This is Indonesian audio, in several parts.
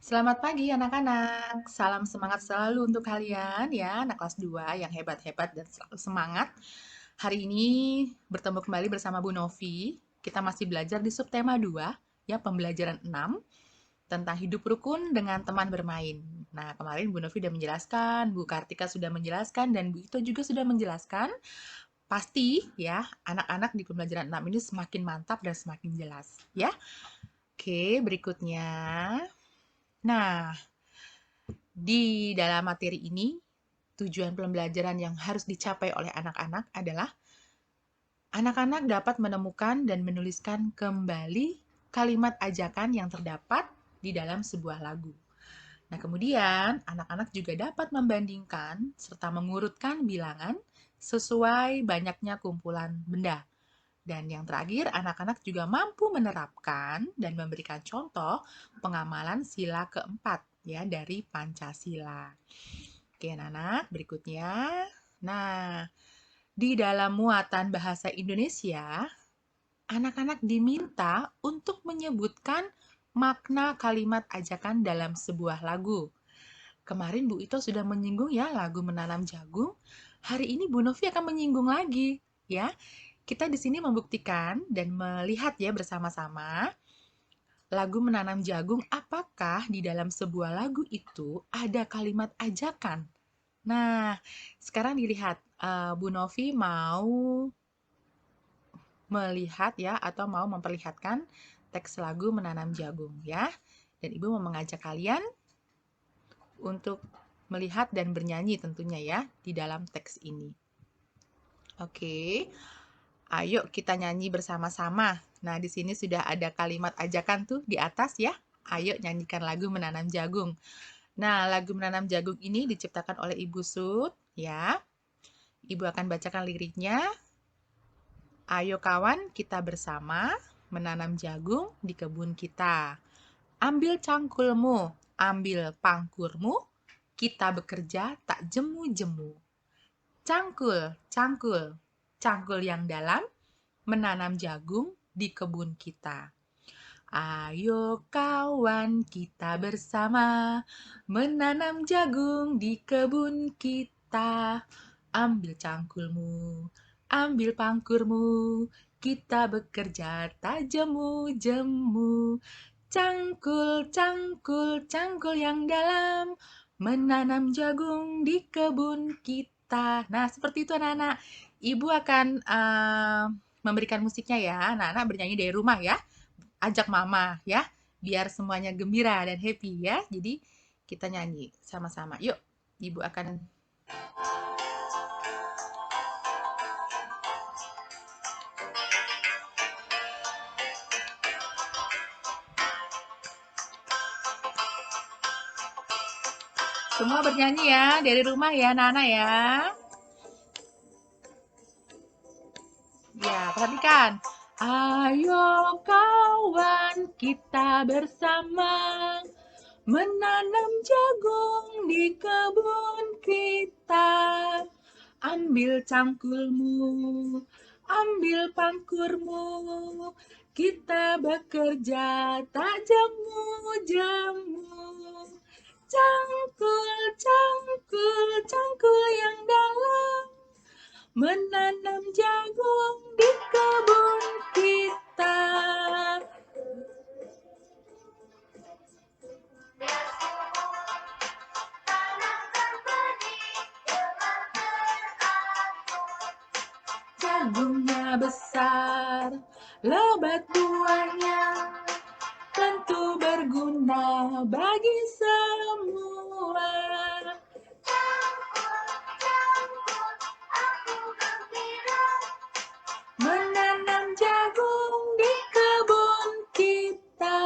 Selamat pagi anak-anak. Salam semangat selalu untuk kalian ya, anak kelas 2 yang hebat-hebat dan selalu semangat. Hari ini bertemu kembali bersama Bu Novi. Kita masih belajar di subtema 2, ya, pembelajaran 6 tentang hidup rukun dengan teman bermain. Nah, kemarin Bu Novi sudah menjelaskan, Bu Kartika sudah menjelaskan, dan Bu Ito juga sudah menjelaskan. Pasti ya, anak-anak di pembelajaran 6 ini semakin mantap dan semakin jelas, ya. Oke, berikutnya. Nah, di dalam materi ini, tujuan pembelajaran yang harus dicapai oleh anak-anak adalah anak-anak dapat menemukan dan menuliskan kembali kalimat ajakan yang terdapat di dalam sebuah lagu. Nah, kemudian anak-anak juga dapat membandingkan serta mengurutkan bilangan sesuai banyaknya kumpulan benda. Dan yang terakhir, anak-anak juga mampu menerapkan dan memberikan contoh pengamalan sila keempat ya dari Pancasila. Oke, anak-anak, berikutnya. Nah, di dalam muatan bahasa Indonesia, anak-anak diminta untuk menyebutkan makna kalimat ajakan dalam sebuah lagu. Kemarin Bu Ito sudah menyinggung ya lagu Menanam Jagung. Hari ini Bu Novi akan menyinggung lagi ya. Kita di sini membuktikan dan melihat ya bersama-sama lagu Menanam Jagung, apakah di dalam sebuah lagu itu ada kalimat ajakan. Nah, sekarang dilihat, Bu Novi mau melihat ya atau mau memperlihatkan teks lagu Menanam Jagung ya. Dan Ibu mau mengajak kalian untuk melihat dan bernyanyi tentunya ya di dalam teks ini. Oke, ayo kita nyanyi bersama-sama. Nah, di sini sudah ada kalimat ajakan tuh di atas ya. Ayo nyanyikan lagu Menanam Jagung. Nah, lagu Menanam Jagung ini diciptakan oleh Ibu Sud ya. Ibu akan bacakan liriknya. Ayo kawan, kita bersama menanam jagung di kebun kita. Ambil cangkulmu, ambil pangkurmu, kita bekerja tak jemu-jemu. Cangkul, cangkul, cangkul yang dalam, menanam jagung di kebun kita. Ayo kawan, kita bersama menanam jagung di kebun kita. Ambil cangkulmu, ambil pangkurmu, kita bekerja tak jemu-jemu. Cangkul, cangkul, cangkul yang dalam, menanam jagung di kebun kita. Nah, seperti itu anak-anak. Ibu akan memberikan musiknya ya. Anak-anak bernyanyi dari rumah ya. Ajak mama ya, biar semuanya gembira dan happy ya. Jadi kita nyanyi sama-sama. Yuk, Ibu akan. Semua bernyanyi ya, dari rumah ya, Nana ya. Ya, perhatikan. Ayo kawan, kita bersama menanam jagung di kebun kita. Ambil cangkulmu, ambil pangkurmu, kita bekerja tak jemu-jemu. Cangkul, cangkul, cangkul yang dalam, menanam jagung di kebun kita. Jagungnya besar, lebat buahnya, tentu berguna bagi semua. Menanam jagung di kebun kita.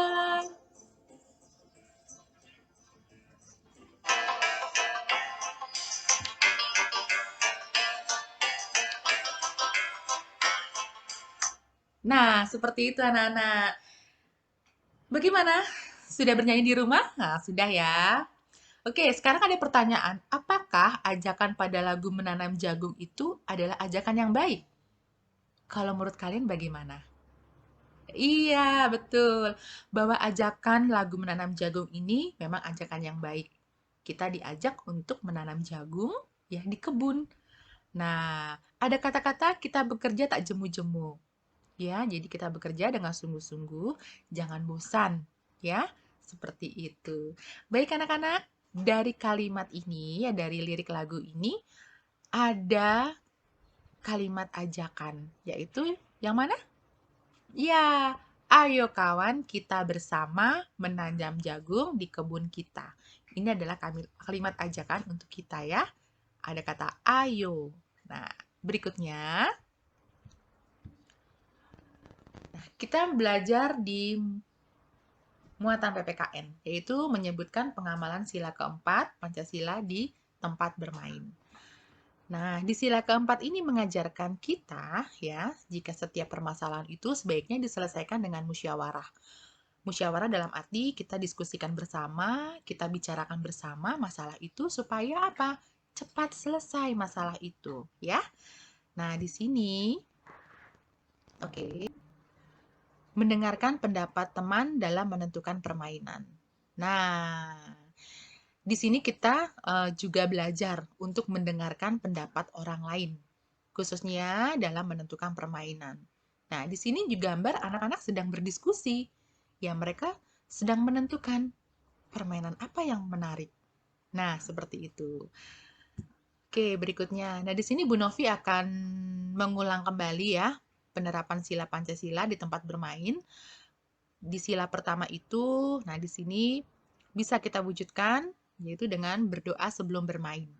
Nah, seperti itu anak-anak. Bagaimana? Sudah bernyanyi di rumah? Nah, sudah ya. Oke, sekarang ada pertanyaan. Apakah ajakan pada lagu Menanam Jagung itu adalah ajakan yang baik? Kalau menurut kalian bagaimana? Iya, betul. Bahwa ajakan lagu menanam jagung ini memang ajakan yang baik. Kita diajak untuk menanam jagung ya di kebun. Nah, ada kata-kata kita bekerja tak jemu-jemu. Ya, jadi kita bekerja dengan sungguh-sungguh, jangan bosan. Ya, seperti itu. Baik anak-anak, dari kalimat ini, ya dari lirik lagu ini, ada kalimat ajakan, yaitu yang mana? Ya, ayo kawan kita bersama menanam jagung di kebun kita. Ini adalah kalimat ajakan untuk kita ya. Ada kata ayo. Nah, berikutnya kita belajar di muatan PPKN, yaitu menyebutkan pengamalan sila keempat Pancasila di tempat bermain. Nah, di sila keempat ini mengajarkan kita ya, jika setiap permasalahan itu sebaiknya diselesaikan dengan musyawarah. Musyawarah dalam arti kita diskusikan bersama, kita bicarakan bersama masalah itu supaya apa? Cepat selesai masalah itu, ya. Nah, di sini oke, mendengarkan pendapat teman dalam menentukan permainan. Nah, di sini kita juga belajar untuk mendengarkan pendapat orang lain, khususnya dalam menentukan permainan. Nah, di sini juga gambar anak-anak sedang berdiskusi. Ya, mereka sedang menentukan permainan apa yang menarik. Nah, seperti itu. Oke, berikutnya. Nah, di sini Bu Novi akan mengulang kembali ya penerapan sila Pancasila di tempat bermain. Di sila pertama itu, nah di sini bisa kita wujudkan yaitu dengan berdoa sebelum bermain.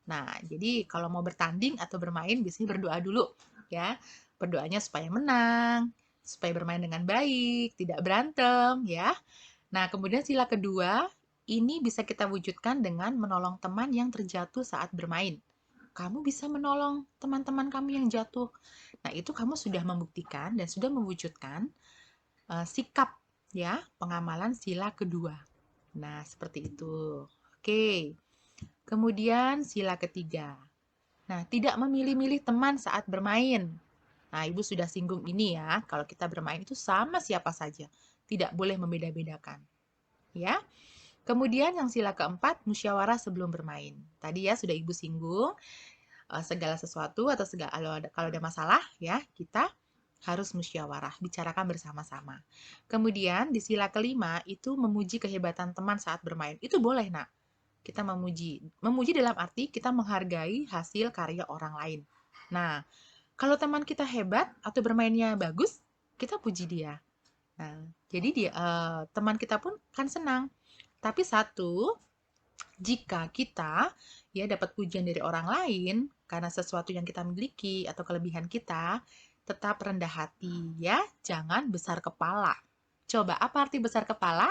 Nah, jadi kalau mau bertanding atau bermain biasanya berdoa dulu ya. Berdoanya supaya menang, supaya bermain dengan baik, tidak berantem ya. Nah, kemudian sila kedua, ini bisa kita wujudkan dengan menolong teman yang terjatuh saat bermain. Kamu bisa menolong teman-teman kamu yang jatuh. Nah, itu kamu sudah membuktikan dan sudah mewujudkan sikap ya, pengamalan sila kedua. Nah, seperti itu. Oke. Kemudian sila ketiga. Nah, tidak memilih-milih teman saat bermain. Nah, Ibu sudah singgung ini ya, kalau kita bermain itu sama siapa saja. Tidak boleh membeda-bedakan. Ya. Kemudian yang sila keempat, musyawarah sebelum bermain. Tadi ya sudah Ibu singgung, segala sesuatu atau kalau ada masalah ya, kita harus musyawarah, bicarakan bersama-sama. Kemudian di sila kelima itu memuji kehebatan teman saat bermain. Itu boleh, Nak. Kita memuji. Memuji dalam arti kita menghargai hasil karya orang lain. Nah, kalau teman kita hebat atau bermainnya bagus, kita puji dia. Nah, jadi teman kita pun kan senang. Tapi satu, jika kita ya dapat pujian dari orang lain karena sesuatu yang kita miliki atau kelebihan kita, tetap rendah hati ya, jangan besar kepala. Coba apa arti besar kepala?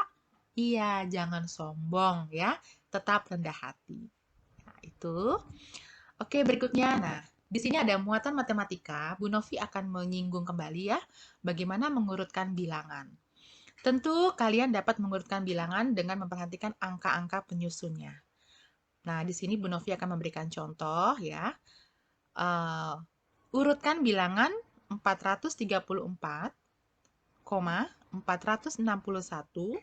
Iya, jangan sombong ya, tetap rendah hati. Nah, itu. Oke, berikutnya. Nah, di sini ada muatan matematika. Bu Novi akan menyinggung kembali ya, bagaimana mengurutkan bilangan. Tentu kalian dapat mengurutkan bilangan dengan memperhatikan angka-angka penyusunnya. Nah, di sini Bu Novi akan memberikan contoh ya. Urutkan bilangan 434, 461,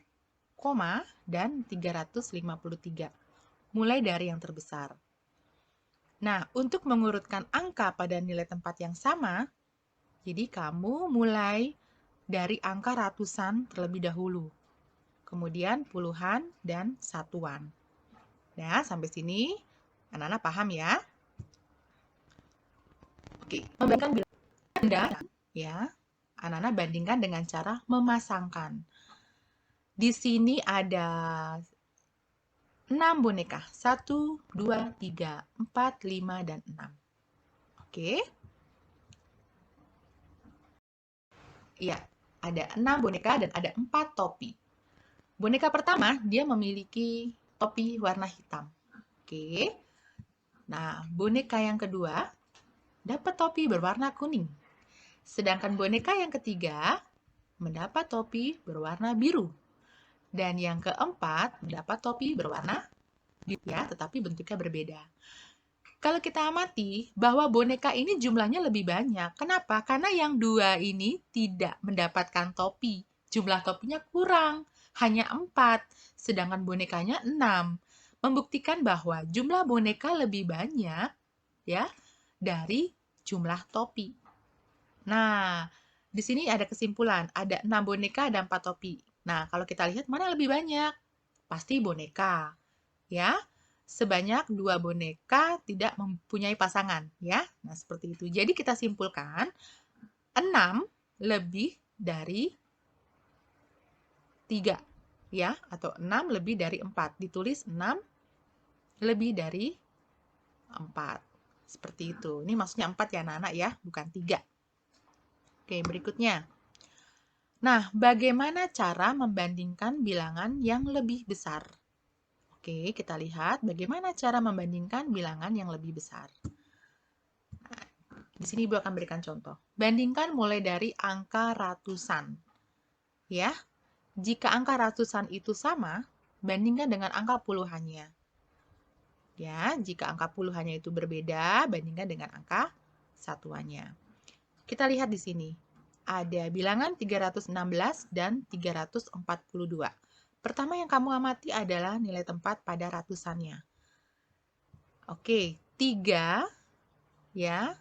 dan 353. Mulai dari yang terbesar. Nah, untuk mengurutkan angka pada nilai tempat yang sama, jadi kamu mulai dari angka ratusan terlebih dahulu. Kemudian puluhan dan satuan. Nah, sampai sini anak-anak paham ya? Oke, membandingkan bilangan ya. Anak-anak bandingkan dengan cara memasangkan. Di sini ada 6 boneka. 1, 2, 3, 4, 5, dan 6. Oke. Iya, ada 6 boneka dan ada 4 topi. Boneka pertama, dia memiliki topi warna hitam. Oke. Nah, boneka yang kedua dapat topi berwarna kuning. Sedangkan boneka yang ketiga mendapat topi berwarna biru. Dan yang keempat mendapat topi berwarna biru ya, tetapi bentuknya berbeda. Kalau kita amati bahwa boneka ini jumlahnya lebih banyak. Kenapa? Karena yang dua ini tidak mendapatkan topi. Jumlah topinya kurang, hanya 4, sedangkan bonekanya 6. Membuktikan bahwa jumlah boneka lebih banyak ya dari jumlah topi. Nah, di sini ada kesimpulan, ada 6 boneka, ada 4 topi. Nah, kalau kita lihat mana yang lebih banyak? Pasti boneka, ya. Sebanyak 2 boneka tidak mempunyai pasangan, ya. Nah, seperti itu. Jadi kita simpulkan 6 lebih dari 3, ya, atau 6 lebih dari 4. Ditulis 6 lebih dari 4. Seperti itu. Ini maksudnya 4 ya anak-anak ya, bukan 3. Oke, berikutnya. Nah, bagaimana cara membandingkan bilangan yang lebih besar? Oke, kita lihat bagaimana cara membandingkan bilangan yang lebih besar. Nah, di sini Ibu akan berikan contoh. Bandingkan mulai dari angka ratusan. Ya, jika angka ratusan itu sama, bandingkan dengan angka puluhannya. Ya, jika angka puluhannya itu berbeda, bandingkan dengan angka satuannya. Kita lihat di sini. Ada bilangan 316 dan 342. Pertama yang kamu amati adalah nilai tempat pada ratusannya. Oke, 3 ya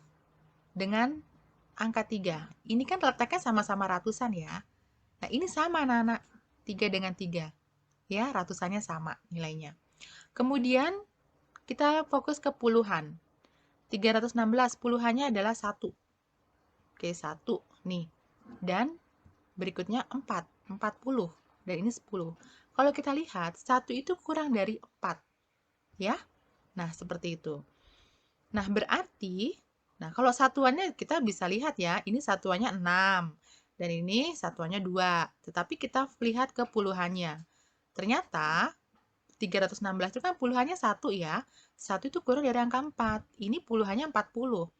dengan angka 3. Ini kan letaknya sama-sama ratusan ya. Nah, ini sama anak-anak. 3 dengan 3. Ya, ratusannya sama nilainya. Kemudian kita fokus ke puluhan. 316 puluhannya adalah 1. Oke, 1 nih. Dan berikutnya 4, 40. Dan ini 10. Kalau kita lihat, 1 itu kurang dari 4. Ya? Nah, seperti itu. Nah, berarti, nah kalau satuannya kita bisa lihat ya, ini satuannya 6. Dan ini satuannya 2. Tetapi kita lihat ke puluhannya. Ternyata, 316 itu kan puluhannya 1 ya. 1 itu kurang dari angka 4. Ini puluhannya 40.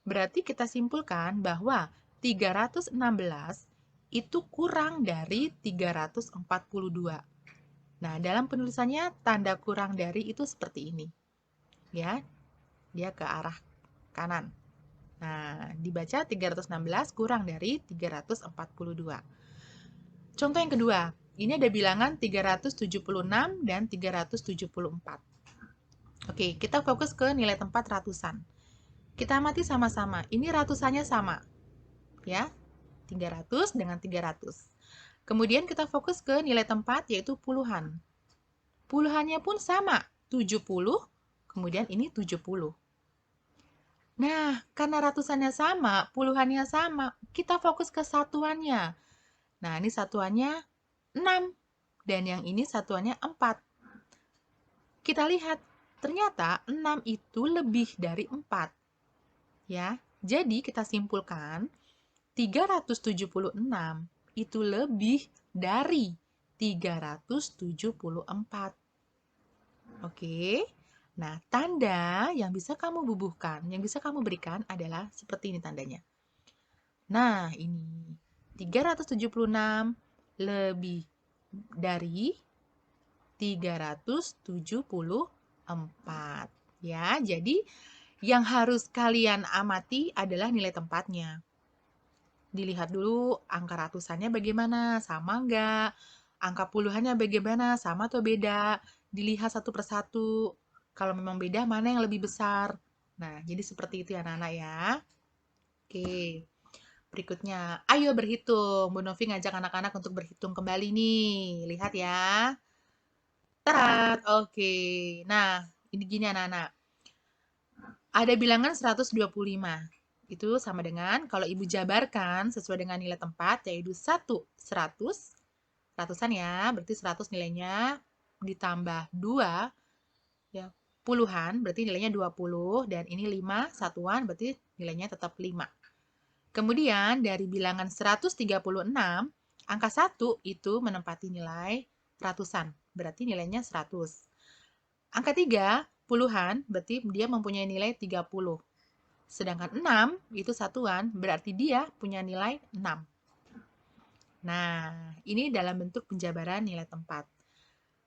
Berarti kita simpulkan bahwa 316 itu kurang dari 342. Nah, dalam penulisannya tanda kurang dari itu seperti ini. Ya, dia ke arah kanan. Nah, dibaca 316 kurang dari 342. Contoh yang kedua, ini ada bilangan 376 dan 374. Oke, kita fokus ke nilai tempat ratusan. Kita amati sama-sama. Ini ratusannya sama. Ya, 300 dengan 300. Kemudian kita fokus ke nilai tempat yaitu puluhan. Puluhannya pun sama, 70, kemudian ini 70. Nah, karena ratusannya sama, puluhannya sama, kita fokus ke satuannya. Nah, ini satuannya 6, dan yang ini satuannya 4. Kita lihat, ternyata 6 itu lebih dari 4. Ya, jadi kita simpulkan 376 itu lebih dari 374. Oke. Nah, tanda yang bisa kamu bubuhkan, yang bisa kamu berikan adalah seperti ini tandanya. Nah, ini 376 lebih dari 374. Ya, jadi yang harus kalian amati adalah nilai tempatnya. Dilihat dulu angka ratusannya bagaimana, sama nggak? Angka puluhannya bagaimana, sama atau beda? Dilihat satu persatu. Kalau memang beda, mana yang lebih besar? Nah, jadi seperti itu ya anak-anak ya. Oke, berikutnya. Ayo berhitung. Bu Novi ngajak anak-anak untuk berhitung kembali nih. Lihat ya. Terat. Oke. Nah, ini gini anak-anak. Ada bilangan 125. Itu sama dengan kalau Ibu jabarkan sesuai dengan nilai tempat, yaitu 1, 100, ratusan ya, berarti 100 nilainya, ditambah 2, ya, puluhan, berarti nilainya 20, dan ini 5, satuan, berarti nilainya tetap 5. Kemudian dari bilangan 136, angka 1 itu menempati nilai ratusan, berarti nilainya 100. Angka 3, puluhan, berarti dia mempunyai nilai 30. Sedangkan 6 itu satuan, berarti dia punya nilai 6. Nah, ini dalam bentuk penjabaran nilai tempat.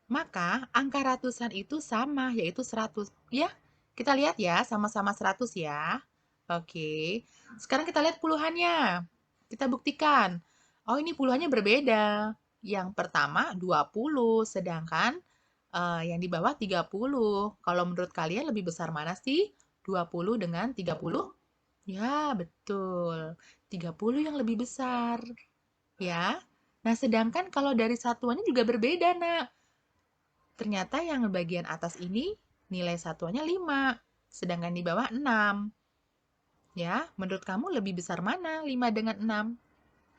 Maka angka ratusan itu sama, yaitu 100. Ya, Kita lihat ya, sama-sama 100 ya. Oke. Sekarang kita lihat puluhannya. Kita buktikan. Oh, ini puluhannya berbeda. Yang pertama 20, sedangkan yang di bawah 30. Kalau menurut kalian lebih besar mana sih? 20 dengan 30? Ya, betul. 30 yang lebih besar. Ya. Nah, sedangkan kalau dari satuannya juga berbeda, Nak. Ternyata yang bagian atas ini nilai satuannya 5, sedangkan di bawah 6. Ya, menurut kamu lebih besar mana 5 dengan 6?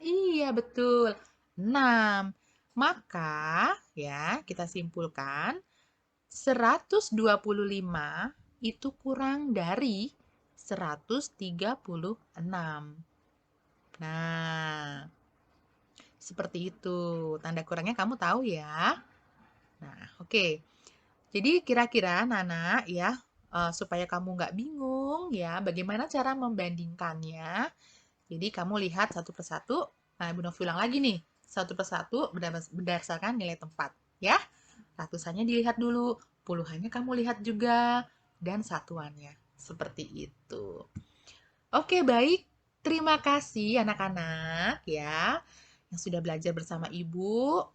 Iya, betul. 6. Maka, ya, kita simpulkan 125 itu kurang dari 136. Nah, seperti itu. Tanda kurangnya kamu tahu ya. Nah, oke. Jadi kira-kira Nana ya, supaya kamu nggak bingung ya, bagaimana cara membandingkannya. Jadi kamu lihat satu persatu. Nah, Bu Novi ulang lagi nih. Satu persatu berdasarkan nilai tempat. Ya, ratusannya dilihat dulu. Puluhannya kamu lihat juga. Dan satuannya. Seperti itu. Oke, baik. Terima kasih anak-anak ya, yang sudah belajar bersama Ibu.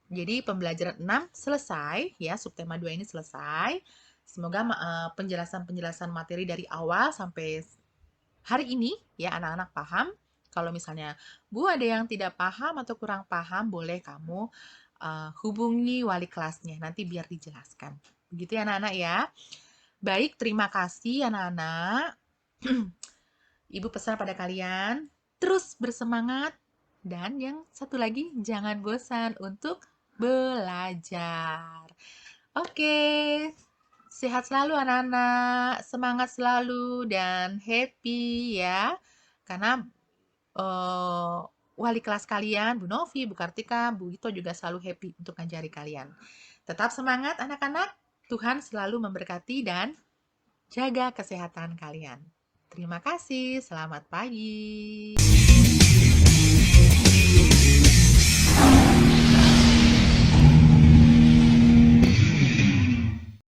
Jadi pembelajaran 6 selesai ya, subtema 2 ini selesai. Semoga penjelasan-penjelasan materi dari awal sampai hari ini ya anak-anak paham. Kalau misalnya Bu ada yang tidak paham atau kurang paham, boleh kamu hubungi wali kelasnya nanti biar dijelaskan. Begitu ya anak-anak ya. Baik, terima kasih anak-anak. Ibu pesan pada kalian terus bersemangat dan yang satu lagi jangan bosan untuk belajar. Oke, sehat selalu anak-anak, semangat selalu dan happy ya. Karena eh, wali kelas kalian, Bu Novi, Bu Kartika, Bu Ito juga selalu happy untuk ngajari kalian. Tetap semangat anak-anak, Tuhan selalu memberkati dan jaga kesehatan kalian. Terima kasih, selamat pagi.